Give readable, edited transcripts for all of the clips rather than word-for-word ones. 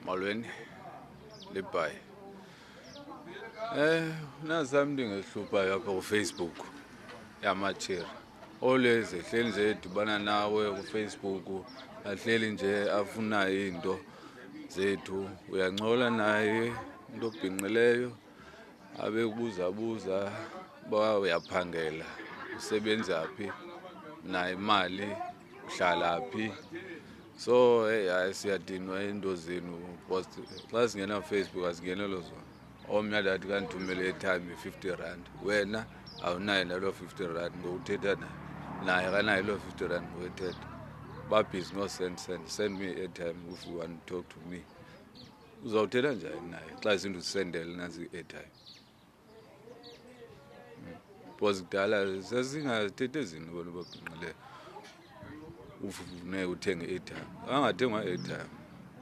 Molweni libhayi. Nasami ngehlupha apha kuFacebook yamathiri. Always ehleli nje edibana nawe kuFacebook, ahleli nje afuna into zethu. Uyangcola naye into obhinqileyo abe buza ba uyaphangela, usebenza phi, nayo imali, uhlala phi. So hayi siyadinwa into zenu because xa singena Facebook asingenelo zona. Omnye ndathi kandithumele airtime R50, wena awunayo naloo R50 ngokuthetha naye akanayo loo R50 ngokuthetha. Babhizi send me airtime if you want to talk to me. Uzawuthetha njani naye xa sindusendele nasi airtime? Because kudala sasingathethi ezinto abantu babhinqileyo. Ufune uthenge airtime, angathengwa airtime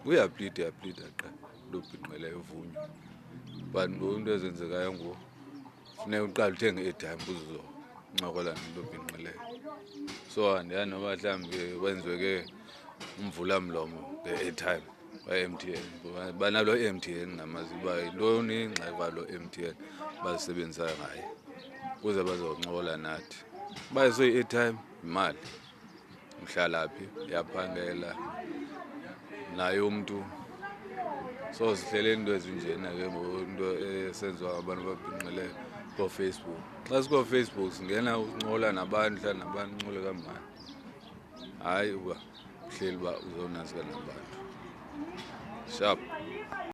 uyaplida qha lo bhinqileyo uvunywa. But into ezenzekayo ngoku funeka uqale uthenge airtime uzoncokola nalo bhinqileyo. So andiyani noba mhlawumbi kwenziwe ke umvulamlomo nge-airtime kwa-MTN. Banalo MTN ngamazi uba yintoni ingxaki kwalo MTN bazisebenzisayo ngayo ukuze bazoncokola nathi. Uba soyi-airtime yimali, uhlala phi, uyaphangela naye umntu. So sihlele into ezinjena ke ngoku into esenziwa ngabantu babhinqileyo kooFacebook. Xa sikoFacebook singena ukuncokola nabantu, hlala nabantu uncole kamandi. Hayi uba uhleli uba uzonantsika nabantu. Sharp.